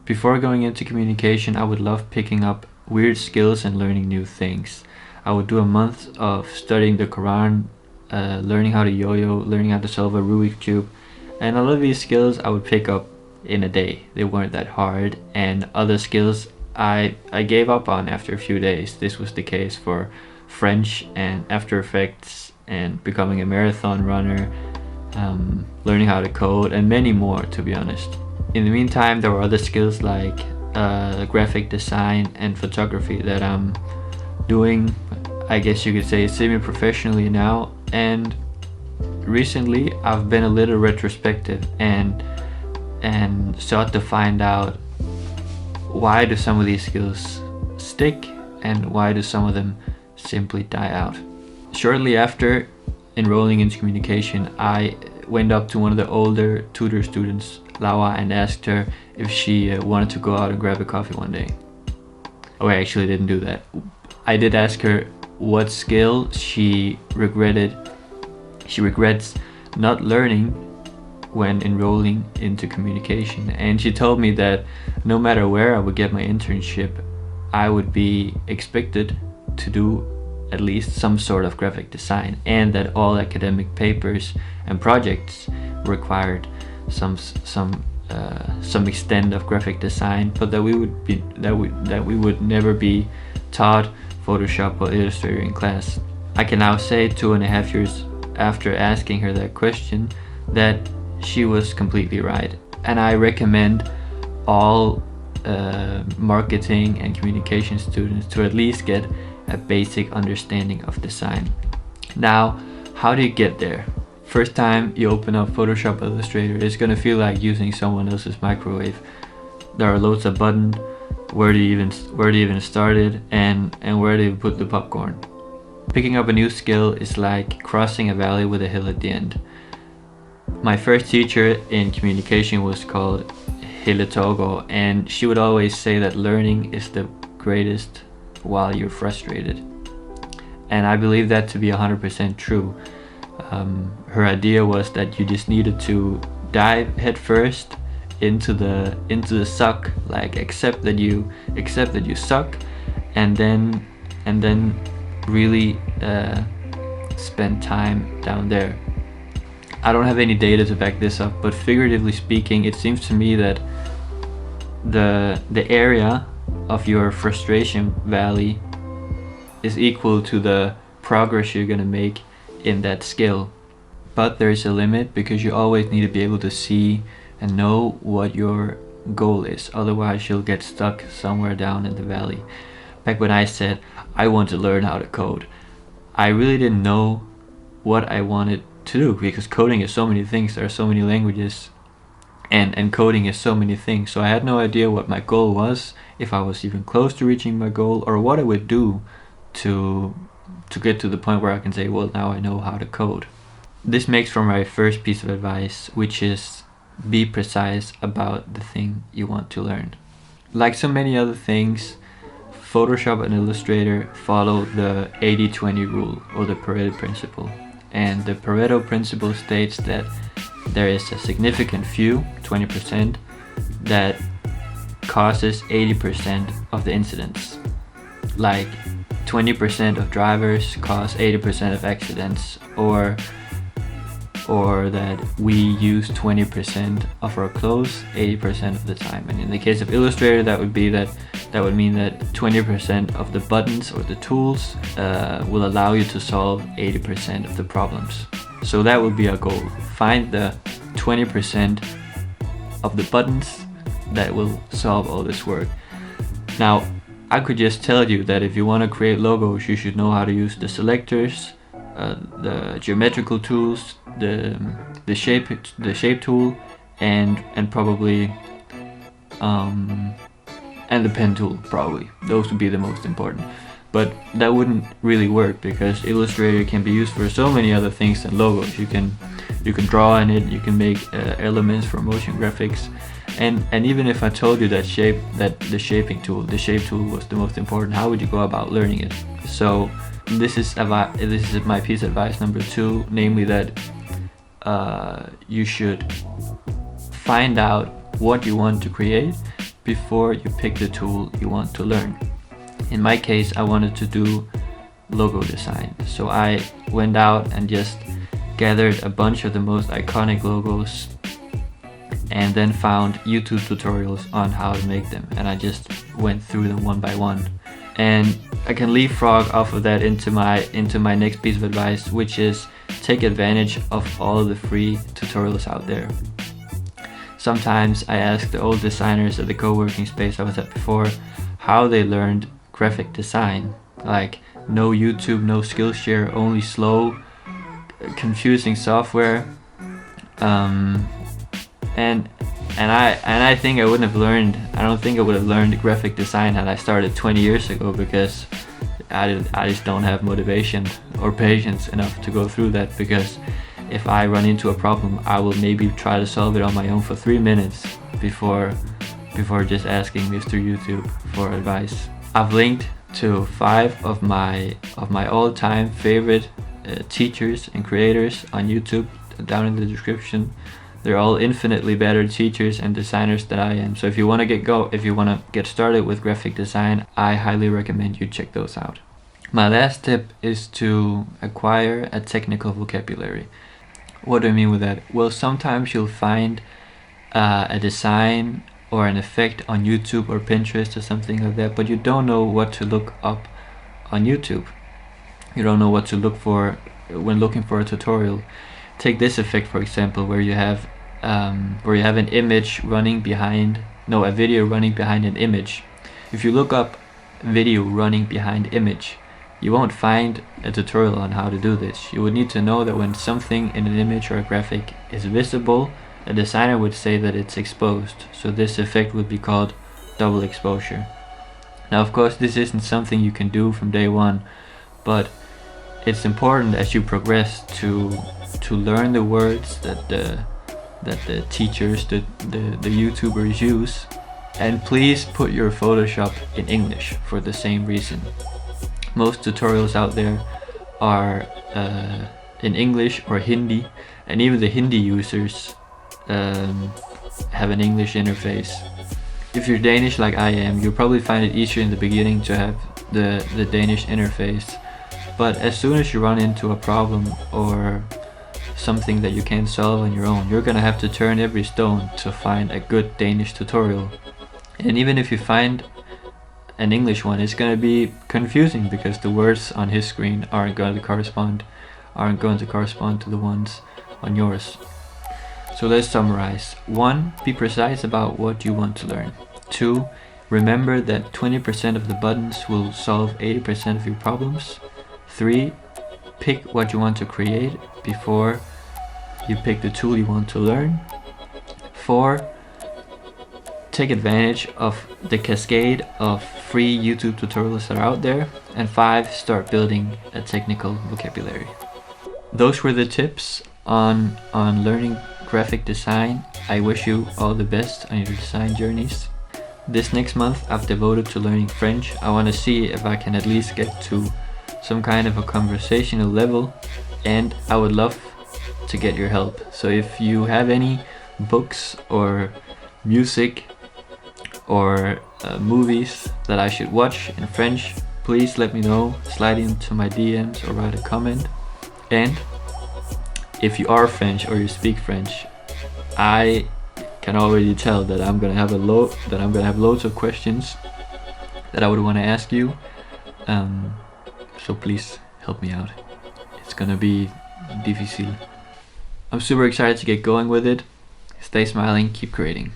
Before going into communication, I would love picking up weird skills and learning new things. I would do a month of studying the Quran, learning how to yo-yo, learning how to solve a Rubik's Cube, and a lot of these skills I would pick up in a day. They weren't that hard, and other skills I gave up on after a few days. This was the case for French and After Effects and becoming a marathon runner, learning how to code, and many more, to be honest. In the meantime, there were other skills like graphic design and photography that I'm doing, I guess you could say, semi-professionally now. And recently I've been a little retrospective and sought to find out, why do some of these skills stick and why do some of them simply die out? Shortly after enrolling into communication, I went up to one of the older tutor students, Laura, and asked her if she wanted to go out and grab a coffee one day. Oh, I actually didn't do that. I did ask her what skill she regrets not learning when enrolling into communication, and she told me that no matter where I would get my internship, I would be expected to do at least some sort of graphic design, and that all academic papers and projects required some extent of graphic design, but that we would never be taught Photoshop or Illustrator in class. I can now say, 2.5 years after asking her that question, that she was completely right, and I recommend all marketing and communication students to at least get a basic understanding of design. Now, how do you get there? First time you open up Photoshop Illustrator, it's gonna feel like using someone else's microwave. There are loads of buttons. Where do you even start it, and where do you put the popcorn? Picking up a new skill is like crossing a valley with a hill at the end. My first teacher in communication was called Hille Togo, and she would always say that learning is the greatest while you're frustrated. And I believe that to be 100% true. Her idea was that you just needed to dive headfirst into the suck, like accept that you suck, and then really spend time down there. I don't have any data to back this up, but figuratively speaking, it seems to me that the area of your frustration valley is equal to the progress you're gonna make in that skill. But there's a limit, because you always need to be able to see and know what your goal is, otherwise you'll get stuck somewhere down in the valley. Back when I said I want to learn how to code, I really didn't know what I wanted to do, because coding is so many things. There are so many languages, and coding is so many things. So I had no idea what my goal was, if I was even close to reaching my goal, or what I would do to get to the point where I can say, well, now I know how to code. This makes for my first piece of advice, which is be precise about the thing you want to learn. Like so many other things, Photoshop and Illustrator follow the 80-20 rule, or the Pareto principle. And the Pareto principle states that there is a significant few, 20%, that causes 80% of the incidents. Like 20% of drivers cause 80% of accidents, or that we use 20% of our clothes 80% of the time. And in the case of Illustrator, that would mean that 20% of the buttons or the tools will allow you to solve 80% of the problems. So that would be our goal. Find the 20% of the buttons that will solve all this work. Now, I could just tell you that if you want to create logos, you should know how to use the selectors, the geometrical tools, the shape tool, and probably and the pen tool. Probably those would be the most important. But that wouldn't really work, because Illustrator can be used for so many other things than logos. You can draw in it, you can make elements for motion graphics, and even if I told you that the shape tool was the most important, how would you go about learning it? So this is my piece of advice number 2, namely that you should find out what you want to create before you pick the tool you want to learn. In my case, I wanted to do logo design, so I went out and just gathered a bunch of the most iconic logos and then found YouTube tutorials on how to make them, and I just went through them one by one. And I can leapfrog off of that into my next piece of advice, which is take advantage of all the free tutorials out there. Sometimes I ask the old designers at the co-working space I was at before how they learned graphic design. Like, no YouTube, no Skillshare, only slow, confusing software. And I think I wouldn't have learned. I don't think I would have learned graphic design had I started 20 years ago, because I just don't have motivation or patience enough to go through that. Because if I run into a problem, I will maybe try to solve it on my own for 3 minutes before just asking Mr. YouTube for advice. I've linked to 5 of my all-time favorite teachers and creators on YouTube down in the description. They're all infinitely better teachers and designers than I am. So if you want to get started with graphic design, I highly recommend you check those out. My last tip is to acquire a technical vocabulary. What do I mean with that? Well, sometimes you'll find a design or an effect on YouTube or Pinterest or something like that, but you don't know what to look up on YouTube. You don't know what to look for when looking for a tutorial. Take this effect, for example, where you have an image running behind, a video running behind an image. If you look up video running behind image, you won't find a tutorial on how to do this. You would need to know that when something in an image or a graphic is visible, a designer would say that it's exposed. So this effect would be called double exposure. Now, of course, this isn't something you can do from day one, but it's important as you progress to learn the words that the teachers, the YouTubers use. And please put your Photoshop in English for the same reason. Most tutorials out there are in English or Hindi, and even the Hindi users have an English interface. If you're Danish like I am, you'll probably find it easier in the beginning to have the Danish interface. But as soon as you run into a problem or something that you can't solve on your own, you're gonna have to turn every stone to find a good Danish tutorial. And even if you find an English one, it's gonna be confusing because the words on his screen aren't going to correspond to the ones on yours. So let's summarize. 1. Be precise about what you want to learn. 2. Remember that 20% of the buttons will solve 80% of your problems. 3. Pick what you want to create before you pick the tool you want to learn. 4. Take advantage of the cascade of free YouTube tutorials that are out there. And 5. Start building a technical vocabulary. Those were the tips on learning graphic design. I wish you all the best on your design journeys. This next month I've devoted to learning French. I want to see if I can at least get to some kind of a conversational level, and I would love to get your help. So if you have any books or music or movies that I should watch in French, please let me know. Slide into my DMs or write a comment. And if you are French or you speak French, I can already tell that I'm gonna have loads of questions that I would want to ask you. So please help me out. It's gonna be difficile. I'm super excited to get going with it. Stay smiling, keep creating.